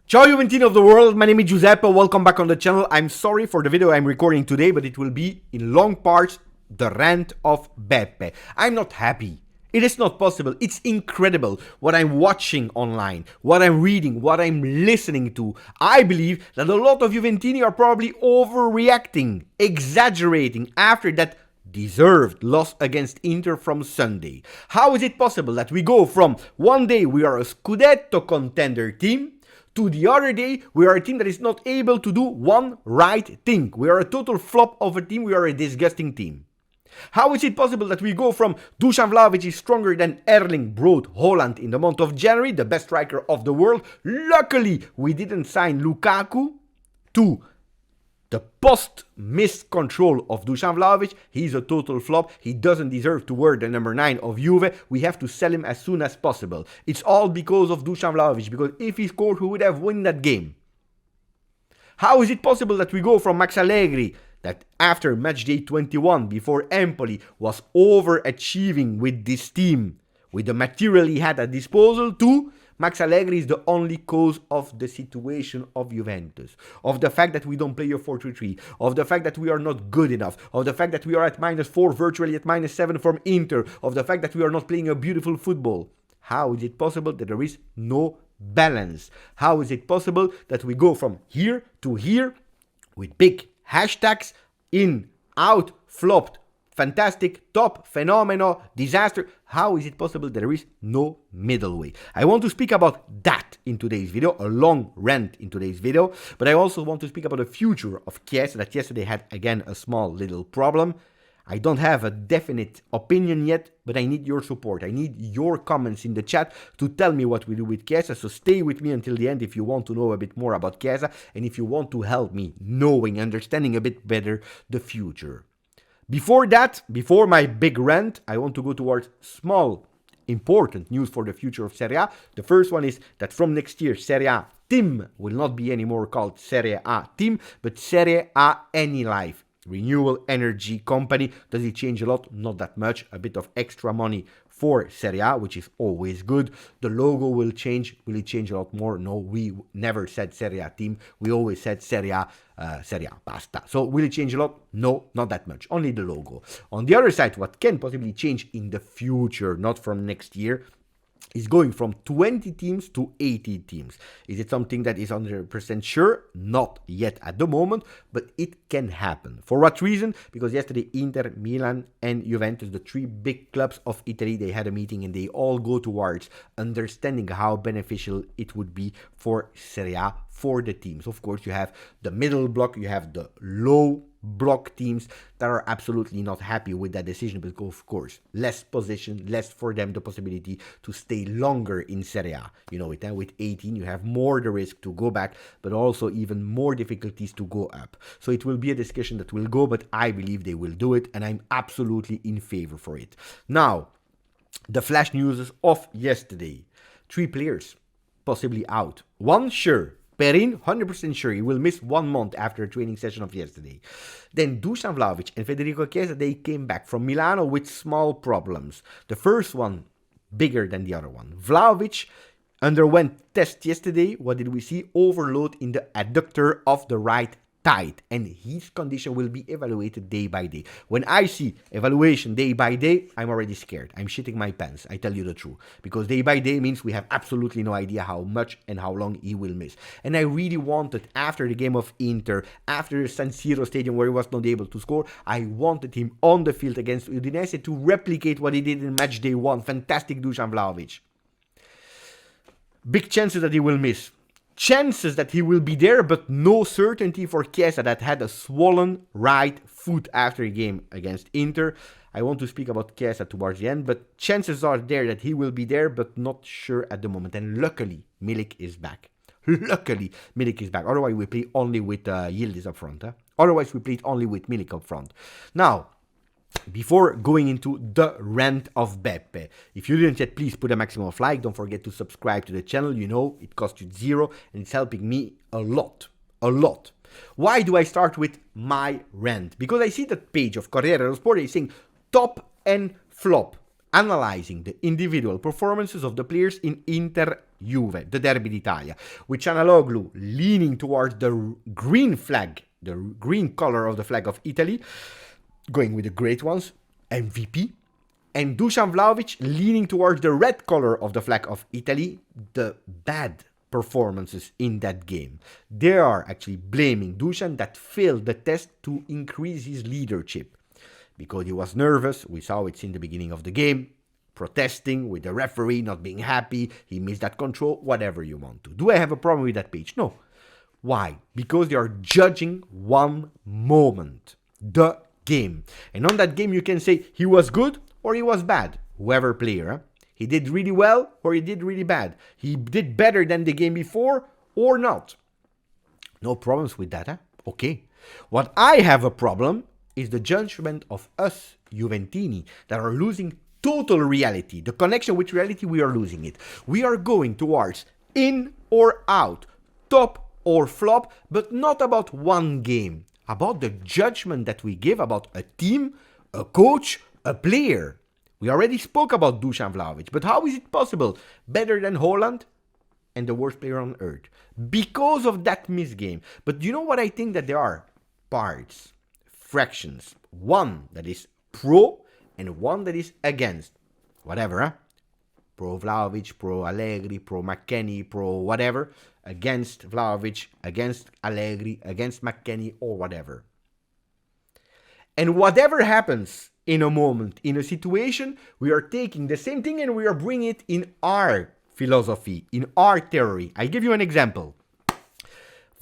Ciao Juventini of the world, my name is Giuseppe, welcome back on the channel. I'm sorry for the video I'm recording today, but it will be in long parts the rant of Beppe. I'm not happy. It is not possible. It's incredible what I'm watching online, what I'm reading, what I'm listening to. I believe that a lot of Juventini are probably overreacting, exaggerating after that deserved loss against Inter from Sunday. How is it possible that we go from one day we are a Scudetto contender team to the other day, we are a team that is not able to do one right thing. We are a total flop of a team. We are a disgusting team. How is it possible that we go from Dusan Vlahovic is stronger than Erling Braut Haaland in the month of January, the best striker of the world? Luckily, we didn't sign Lukaku, to the post-missed control of Dusan Vlahovic. He's a total flop. He doesn't deserve to wear the number 9 of Juve. We have to sell him as soon as possible. It's all because of Dusan Vlahovic, because if he scored, we would have won that game. How is it possible that we go from Max Allegri, that after match day 21, before Empoli, was overachieving with this team, with the material he had at disposal, to Max Allegri is the only cause of the situation of Juventus, of the fact that we don't play a 4-3-3, of the fact that we are not good enough, of the fact that we are at -4, virtually at -7 from Inter, of the fact that we are not playing a beautiful football. How is it possible that there is no balance? How is it possible that we go from here to here with big hashtags, in, out, flopped, fantastic, top, phenomenal, disaster? How is it possible that there is no middle way? I want to speak about that in today's video, a long rant in today's video, but I also want to speak about the future of Chiesa, that yesterday had again a small little problem. I don't have a definite opinion yet, but I need your support. I need your comments in the chat to tell me what we do with Chiesa, so stay with me until the end if you want to know a bit more about Chiesa, and if you want to help me knowing, understanding a bit better the future. Before that, before my big rant, I want to go towards small, important news for the future of Serie A. The first one is that from next year, Serie A team will not be anymore called Serie A team, but Serie A Any Life. Renewable energy company. Does it change a lot? Not that much. A bit of extra money for Serie A, which is always good. The logo will change. Will it change a lot more? No, we never said Serie A team. We always said Serie A, basta. So will it change a lot? No, not that much. Only the logo. On the other side, what can possibly change in the future, not from next year, is going from 20 teams to 80 teams. Is it something that is 100% sure? Not yet at the moment, but it can happen. For what reason? Because yesterday Inter, Milan and Juventus, the three big clubs of Italy, they had a meeting and they all go towards understanding how beneficial it would be for Serie A, for the teams. Of course, you have the middle block, you have the low block teams that are absolutely not happy with that decision, because of course less position, less for them the possibility to stay longer in Serie A. You know, with 18 you have more the risk to go back, but also even more difficulties to go up. So it will be a discussion that will go, but I believe they will do it, and I'm absolutely in favor for it. Now, the flash news of yesterday: 3 players possibly out. One, sure, Perin, 100% sure, he will miss 1 month after a training session of yesterday. Then Dusan Vlahovic and Federico Chiesa, they came back from Milano with small problems. The first one bigger than the other one. Vlahovic underwent test yesterday. What did we see? Overload in the adductor of the right thigh, and his condition will be evaluated day by day. When I see evaluation day by day, I'm already scared. I'm shitting my pants, I tell you the truth, because day by day means we have absolutely no idea how much and how long he will miss. And I really wanted, after the game of Inter, after the San Siro stadium where he was not able to score, I wanted him on the field against Udinese to replicate what he did in match day 1. Fantastic Dusan Vlahovic. Big chances that he will miss. Chances that he will be there, but no certainty for Chiesa, that had a swollen right foot after a game against Inter. I want to speak about Chiesa towards the end, but chances are there that he will be there, but not sure at the moment. And luckily, Milik is back. Luckily, Milik is back. Otherwise, we play only with Yildiz up front. Otherwise, we played only with Milik up front. Now, before going into the rant of Beppe, if you didn't yet, please put a maximum of like. Don't forget to subscribe to the channel. You know, it costs you 0 and it's helping me a lot. A lot. Why do I start with my rant? Because I see that page of Corriere dello Sport is saying top and flop. analyzing the individual performances of the players in Inter-Juve, the Derby d'Italia, with Çalhanoğlu leaning towards the green flag, the green color of the flag of Italy, going with the great ones, MVP, and Dusan Vlahovic leaning towards the red color of the flag of Italy, the bad performances in that game. They are actually blaming Dusan that failed the test to increase his leadership. Because he was nervous, we saw it in the beginning of the game, protesting with the referee, not being happy, he missed that control, whatever you want to. Do I have a problem with that page? No. Why? Because they are judging one moment, the game. And on that game you can say he was good or he was bad, whoever player. He did really well or he did really bad. He did better than the game before or not. No problems with that, Okay. What I have a problem is the judgment of us, Juventini, that are losing total reality. The connection with reality, we are losing it. We are going towards in or out, top or flop, but not about one game. About the judgment that we give about a team, a coach, a player. We already spoke about Dusan Vlahovic, but how is it possible? Better than Haaland and the worst player on earth. Because of that misgame. But you know what I think? That there are parts, fractions. One that is pro and one that is against. Whatever, Pro Vlahovic, pro Allegri, pro McKennie, pro whatever. Against Vlahovic, against Allegri, against McKennie, or whatever. And whatever happens in a moment, in a situation, we are taking the same thing and we are bringing it in our philosophy, in our theory. I give you an example.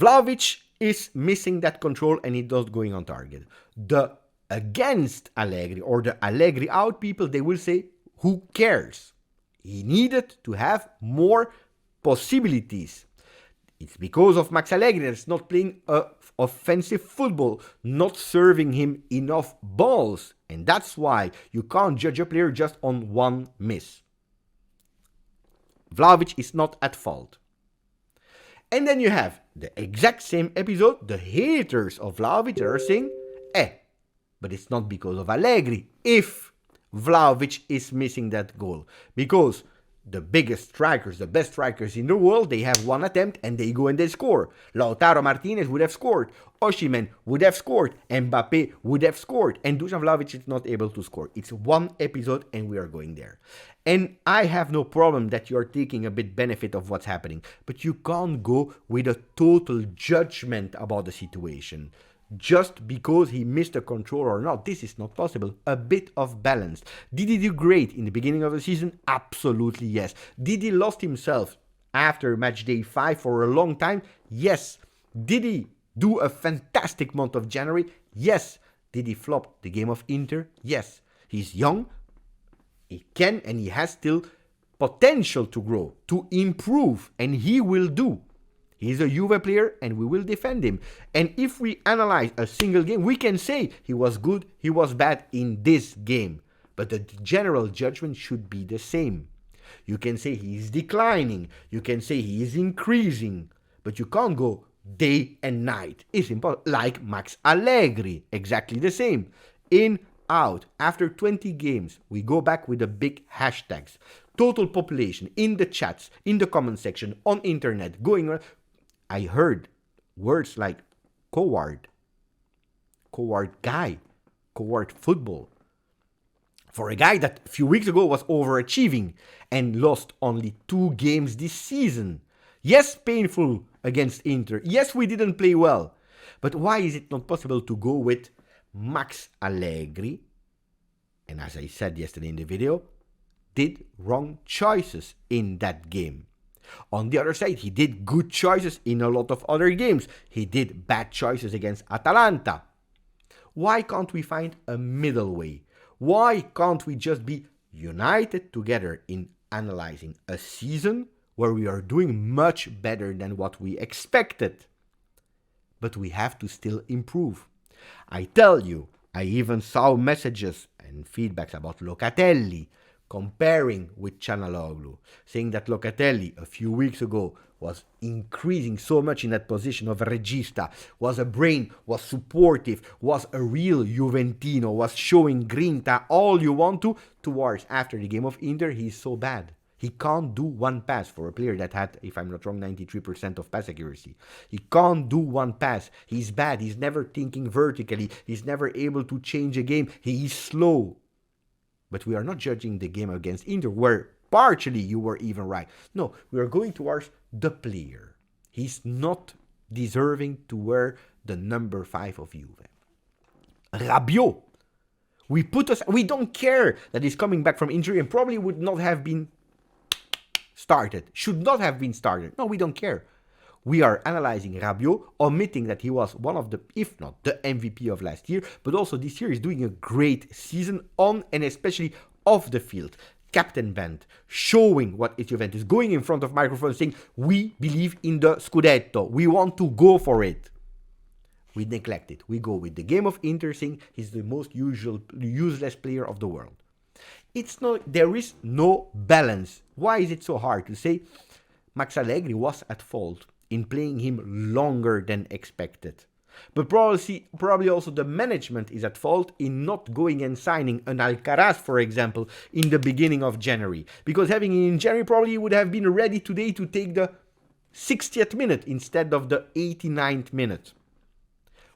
Vlahovic is missing that control and he's not going on target. The against Allegri or the Allegri out people, they will say, who cares? He needed to have more possibilities. It's because of Max Allegri that's not playing offensive football, not serving him enough balls. And that's why you can't judge a player just on one miss. Vlahovic is not at fault. And then you have the exact same episode, the haters of Vlahovic are saying, but it's not because of Allegri if Vlahovic is missing that goal. Because the biggest strikers, the best strikers in the world, they have one attempt and they go and they score. Lautaro Martinez would have scored. Osimhen would have scored. Mbappe would have scored. And Dusan Vlahovic is not able to score. It's one episode and we are going there. And I have no problem that you're taking a bit benefit of what's happening. But you can't go with a total judgment about the situation. Just because he missed a control or not. This is not possible. A bit of balance. Did he do great in the beginning of the season? Absolutely yes. Did he lost himself after match day 5 for a long time? Yes. Did he do a fantastic month of January? Yes. Did he flop the game of Inter? Yes. He's young. He can and he has still potential to grow, to improve, and he will do. He's a Juve player and we will defend him. And if we analyze a single game, we can say he was good, he was bad in this game. But the general judgment should be the same. You can say he is declining, you can say he is increasing, but you can't go day and night. It's impossible. Like Max Allegri, exactly the same. In, out. After 20 games, we go back with the big hashtags. Total population, in the chats, in the comment section, on internet, going on. I heard words like coward, coward guy, coward football. For a guy that a few weeks ago was overachieving and lost only 2 games this season. Yes, painful against Inter. Yes, we didn't play well. But why is it not possible to go with Max Allegri? And as I said yesterday in the video, did wrong choices in that game. On the other side, he did good choices in a lot of other games. He did bad choices against Atalanta. Why can't we find a middle way? Why can't we just be united together in analyzing a season where we are doing much better than what we expected? But we have to still improve. I tell you, I even saw messages and feedbacks about Locatelli, comparing with Çalhanoğlu, saying that Locatelli a few weeks ago was increasing so much in that position of a regista, was a brain, was supportive, was a real Juventino, was showing grinta, all you want to, towards after the game of Inter, he's so bad. He can't do one pass for a player that had, if I'm not wrong, 93% of pass accuracy. He can't do one pass. He's bad. He's never thinking vertically. He's never able to change a game. He is slow. But we are not judging the game against Inter, where partially you were even right. No, we are going towards the player. He's not deserving to wear the number 5 of Juve. Rabiot. We don't care that he's coming back from injury and probably would not have been started. Should not have been started. No, we don't care. We are analyzing Rabiot, omitting that he was one of the, if not the MVP of last year, but also this year is doing a great season on and especially off the field. Captain band, showing what is Juventus, going in front of microphones saying, we believe in the Scudetto, we want to go for it. We neglect it. We go with the game of Inter saying he's the most useless player of the world. There is no balance. Why is it so hard to say? Max Allegri was at fault in playing him longer than expected. But probably also the management is at fault in not going and signing an Alcaraz, for example, in the beginning of January. Because having him in January probably would have been ready today to take the 60th minute instead of the 89th minute.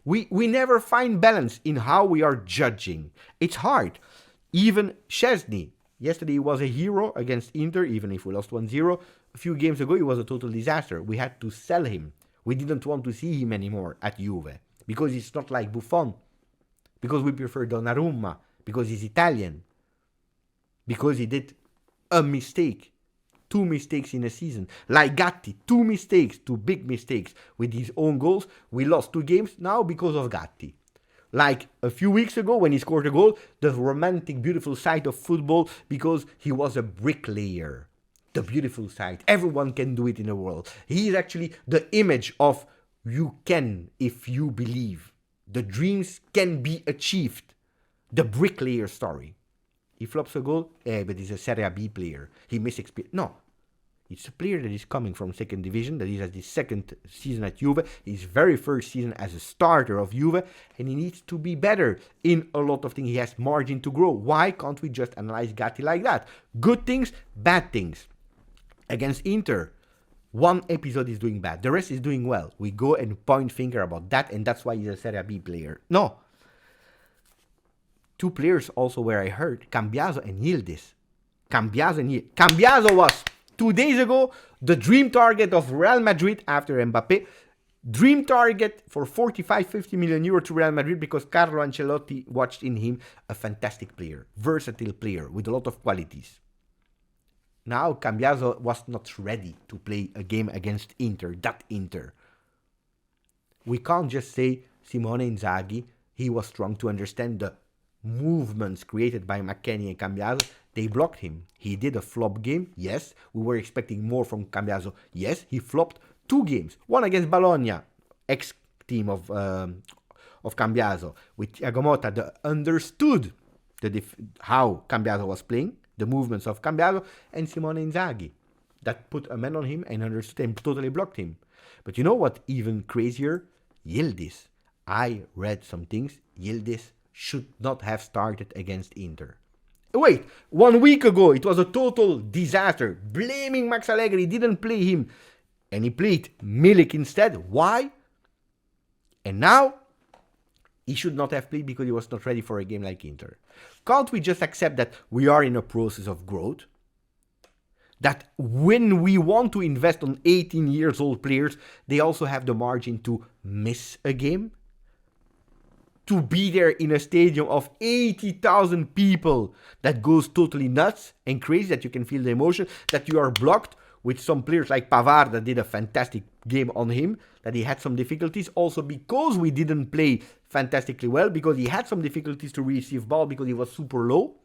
We never find balance in how we are judging. It's hard. Even Szczesny, yesterday he was a hero against Inter, even if we lost 1-0. A few games ago, he was a total disaster. We had to sell him. We didn't want to see him anymore at Juve. Because he's not like Buffon. Because we prefer Donnarumma. Because he's Italian. Because he did a mistake. 2 mistakes in a season. Like Gatti, 2 mistakes, 2 big mistakes with his own goals. We lost 2 games now because of Gatti. Like a few weeks ago when he scored a goal, the romantic, beautiful side of football because he was a bricklayer. The beautiful side. Everyone can do it in the world. He is actually the image of you can if you believe. The dreams can be achieved. The bricklayer story. He flops a goal, but he's a Serie B player. He misses experience. No. It's a player that is coming from second division, that is at his second season at Juve, his very first season as a starter of Juve, and he needs to be better in a lot of things. He has margin to grow. Why can't we just analyze Gatti like that? Good things, bad things. Against Inter, 1 episode is doing bad, the rest is doing well. We go and point finger about that, and that's why he's a Serie B player. No. 2 players also where I heard, Cambiaso and Yildiz. Cambiaso was 2 days ago, the dream target of Real Madrid after Mbappé. Dream target for 45-50 million euro to Real Madrid because Carlo Ancelotti watched in him a fantastic player, versatile player with a lot of qualities. Now Cambiaso was not ready to play a game against Inter, that Inter. We can't just say Simone Inzaghi, he was strong to understand the movements created by McKennie and Cambiaso. They blocked him. He did a flop game, yes. We were expecting more from Cambiaso, yes. He flopped 2 games. One against Bologna, ex-team of Cambiaso, with Thiago Motta that understood how Cambiaso was playing, the movements of Cambiaso, and Simone Inzaghi that put a man on him and understood and totally blocked him. But you know what? Even crazier? Yildiz. I read some things. Yildiz should not have started against Inter. Wait, 1 week ago it was a total disaster. Blaming Max Allegri, didn't play him. And he played Milik instead. Why? And now he should not have played because he was not ready for a game like Inter. Can't we just accept that we are in a process of growth? That when we want to invest on 18 years old players, they also have the margin to miss a game? To be there in a stadium of 80,000 people that goes totally nuts and crazy, that you can feel the emotion, that you are blocked with some players like Pavard that did a fantastic game on him, that he had some difficulties also because we didn't play fantastically well, because he had some difficulties to receive ball because he was super low.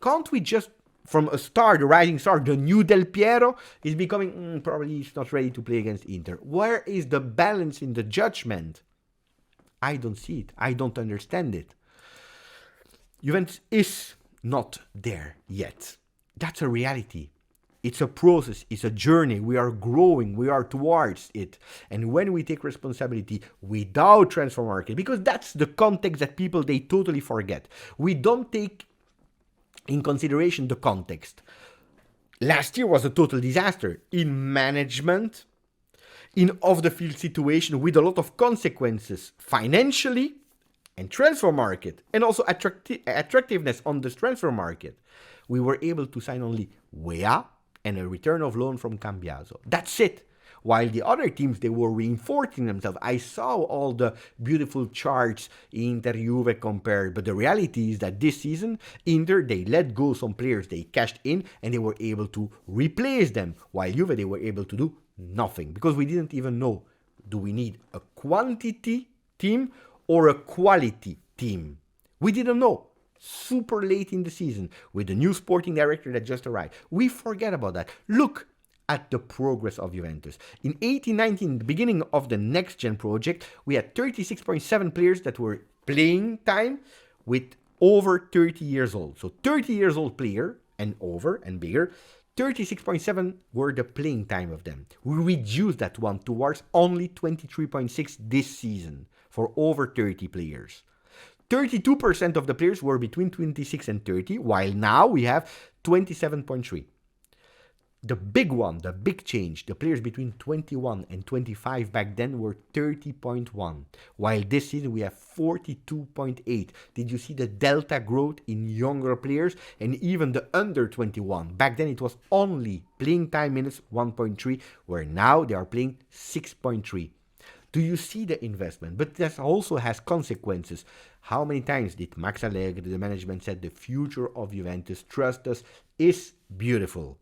Can't we just, from a star, the rising star, the new Del Piero, is becoming, probably he's not ready to play against Inter. Where is the balance in the judgment? I don't see it. I don't understand it. Juventus is not there yet. That's a reality. It's a process, it's a journey. We are growing, we are towards it. And when we take responsibility without transfer market, because that's the context that people, they totally forget. We don't take in consideration the context. Last year was a total disaster in management, in off-the-field situation with a lot of consequences financially and transfer market, and also attractiveness on the transfer market. We were able to sign only Wea and a return of loan from Cambiaso. That's it. While the other teams, they were reinforcing themselves. I saw all the beautiful charts Inter, Juve compared, but the reality is that this season, Inter, they let go some players, they cashed in, and they were able to replace them, while Juve, they were able to do nothing, because we didn't even know, do we need a quantity team or a quality team? We didn't know. Super late in the season, with the new sporting director that just arrived. We forget about that. Look at the progress of Juventus. In 18-19, the beginning of the Next Gen project, we had 36.7 players that were playing time with over 30 years old. So 30 years old player and over and bigger, 36.7 were the playing time of them. We reduced that one towards only 23.6 this season for over 30 players. 32% of the players were between 26 and 30, while now we have 27.3. The big one, the big change, the players between 21 and 25 back then were 30.1, while this season we have 42.8. Did you see the delta growth in younger players and even the under 21? Back then it was only playing time minutes 1.3, where now they are playing 6.3. Do you see the investment? But that also has consequences. How many times did Max Allegri, the management, said the future of Juventus, trust us, is beautiful?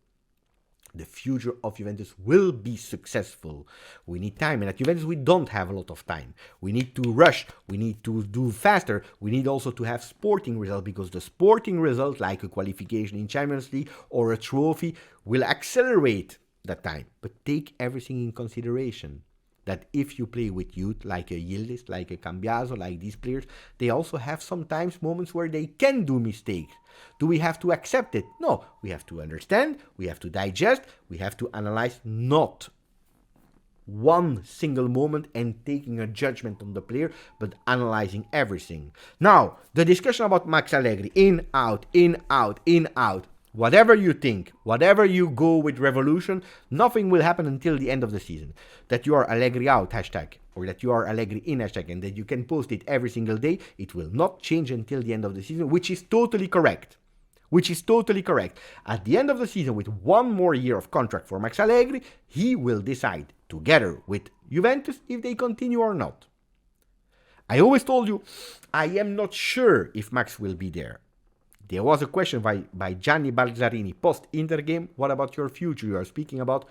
The future of Juventus will be successful. We need time, and at Juventus we don't have a lot of time. We need to rush, we need to do faster, we need also to have sporting results, because the sporting result, like a qualification in Champions League or a trophy, will accelerate that time. But take everything in consideration. That if you play with youth, like a Yildiz, like a Cambiaso, like these players, they also have sometimes moments where they can do mistakes. Do we have to accept it? No, we have to understand, we have to digest, we have to analyze, not one single moment and taking a judgment on the player, but analyzing everything. Now, the discussion about Max Allegri, in, out, in, out, in, out. Whatever you think, whatever you go with revolution, nothing will happen until the end of the season. That you are Allegri out, hashtag, or that you are Allegri in, hashtag, and that you can post it every single day, it will not change until the end of the season, which is totally correct. Which is totally correct. At the end of the season, with one more year of contract for Max Allegri, he will decide, together with Juventus, if they continue or not. I always told you, I am not sure if Max will be there. There was a question by Gianni Balzarini post-Inter game. What about your future? You are speaking about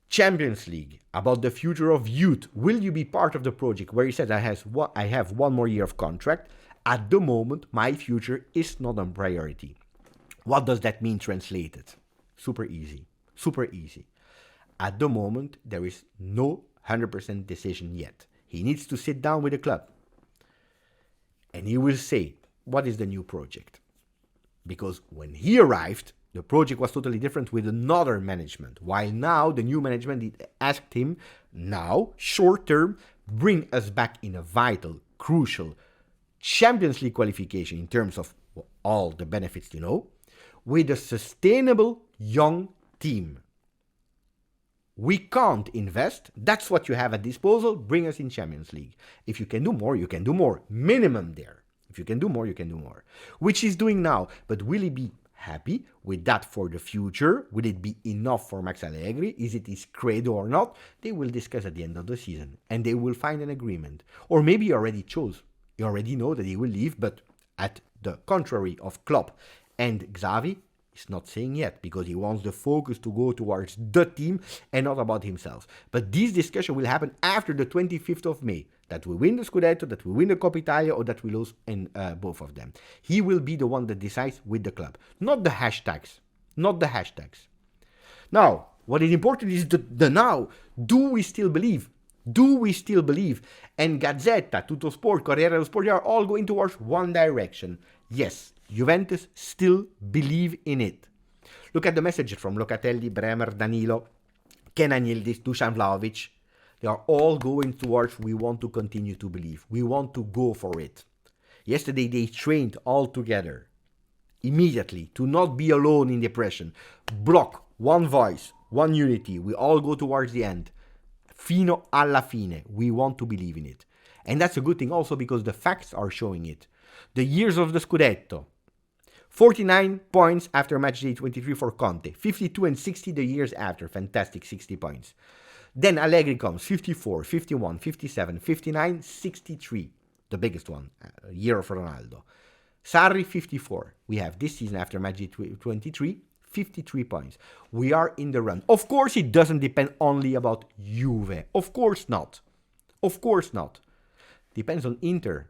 Champions League, about the future of youth. Will you be part of the project? Where he said, I have one more year of contract. At the moment, my future is not a priority. What does that mean translated? Super easy. Super easy. At the moment, there is no 100% decision yet. He needs to sit down with the club. And he will say, what is the new project? Because when he arrived, the project was totally different with another management. While now, the new management asked him, now, short term, bring us back in a vital, crucial Champions League qualification in terms of all the benefits you know, with a sustainable young team. We can't invest. That's what you have at disposal. Bring us in Champions League. If you can do more, you can do more. Minimum there. If you can do more, you can do more. Which he's doing now. But will he be happy with that for the future? Will it be enough for Max Allegri? Is it his credo or not? They will discuss at the end of the season. And they will find an agreement. Or maybe he already chose. You already know that he will leave. But at the contrary of Klopp and Xavi, he's not saying yet, because he wants the focus to go towards the team and not about himself. But this discussion will happen after the 25th of May. That we win the Scudetto, that we win the Coppa Italia, or that we lose in both of them. He will be the one that decides with the club. Not the hashtags. Not the hashtags. Now, what is important is the now. Do we still believe? Do we still believe? And Gazzetta, Tuttosport, Corriere dello Sport, they are all going towards one direction. Yes, Juventus still believe in it. Look at the messages from Locatelli, Bremer, Danilo, Kenan Yildiz, Dusan Vlahovic. They are all going towards we want to continue to believe. We want to go for it. Yesterday they trained all together. Immediately, to not be alone in depression. Block, one voice, one unity. We all go towards the end. Fino alla fine. We want to believe in it. And that's a good thing also because the facts are showing it. The years of the Scudetto. 49 points after match day 23 for Conte. 52 and 60 the years after. Fantastic, 60 points. Then Allegri comes, 54, 51, 57, 59, 63. The biggest one, year of Ronaldo. Sarri, 54. We have this season after match day 23, 53 points. We are in the run. Of course, it doesn't depend only about Juve. Of course not. Of course not. Depends on Inter.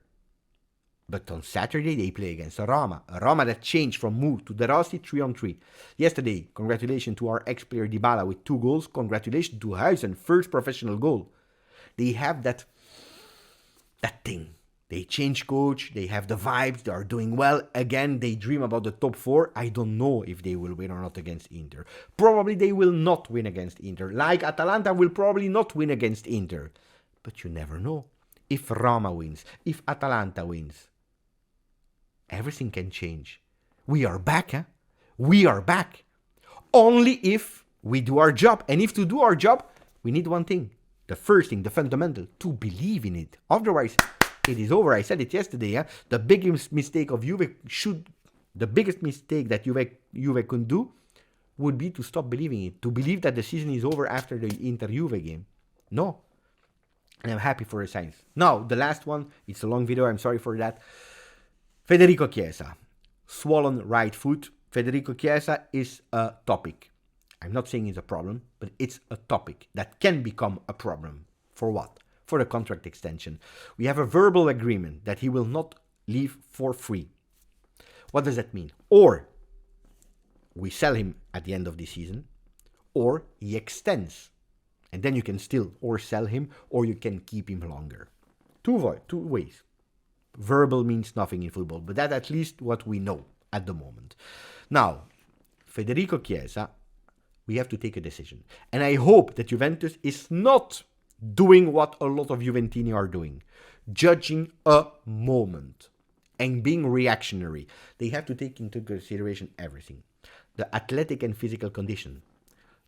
But on Saturday, they play against Roma. A Roma that changed from Mu to De Rossi 3-on-3. Yesterday, congratulations to our ex-player Dybala with 2 goals. Congratulations to Huijsen, first professional goal. They have that thing. They change coach. They have the vibes. They are doing well. Again, they dream about the top 4. I don't know if they will win or not against Inter. Probably they will not win against Inter. Like Atalanta will probably not win against Inter. But you never know. If Roma wins, if Atalanta wins, everything can change. We are back, huh? We are back. Only if we do our job. And if to do our job, we need one thing. The first thing, the fundamental, to believe in it. Otherwise, it is over. I said it yesterday, huh? The biggest mistake of Juve the biggest mistake that Juve could do would be to stop believing it. To believe that the season is over after the Inter-Juve game. No. And I'm happy for the signs. Now, the last one. It's a long video. I'm sorry for that. Federico Chiesa, swollen right foot. Federico Chiesa is a topic. I'm not saying it's a problem, but it's a topic that can become a problem. For what? For the contract extension. We have a verbal agreement that he will not leave for free. What does that mean? Or we sell him at the end of the season, or he extends. And then you can still or sell him, or you can keep him longer. Two ways. Verbal means nothing in football, but that's at least what we know at the moment. Now, Federico Chiesa, we have to take a decision. And I hope that Juventus is not doing what a lot of Juventini are doing. Judging a moment and being reactionary. They have to take into consideration everything. The athletic and physical condition.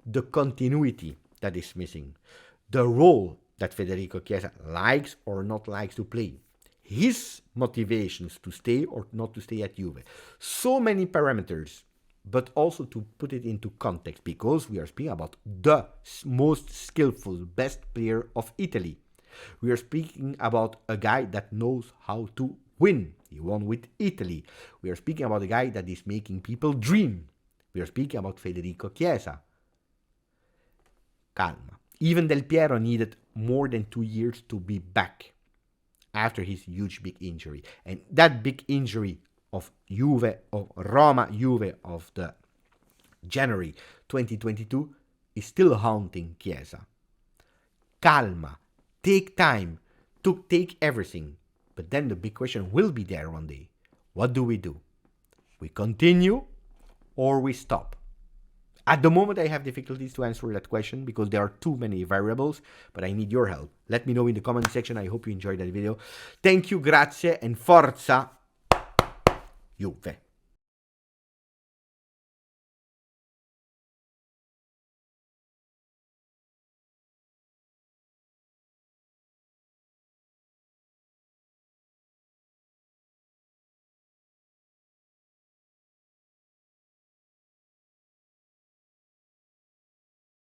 The continuity that is missing. The role that Federico Chiesa likes or not likes to play. His motivations to stay or not to stay at Juve. So many parameters, but also to put it into context, because we are speaking about the most skillful, best player of Italy. We are speaking about a guy that knows how to win. He won with Italy. We are speaking about a guy that is making people dream. We are speaking about Federico Chiesa. Calma. Even Del Piero needed more than 2 years to be back after his huge big injury. And that big injury of Juve, of Roma Juve of the January 2022 is still haunting Chiesa. Calma. Take time to take everything. But then the big question will be there one day. What do? We continue or we stop? At the moment, I have difficulties to answer that question because there are too many variables, but I need your help. Let me know in the comment section. I hope you enjoyed that video. Thank you, grazie, and forza Juve.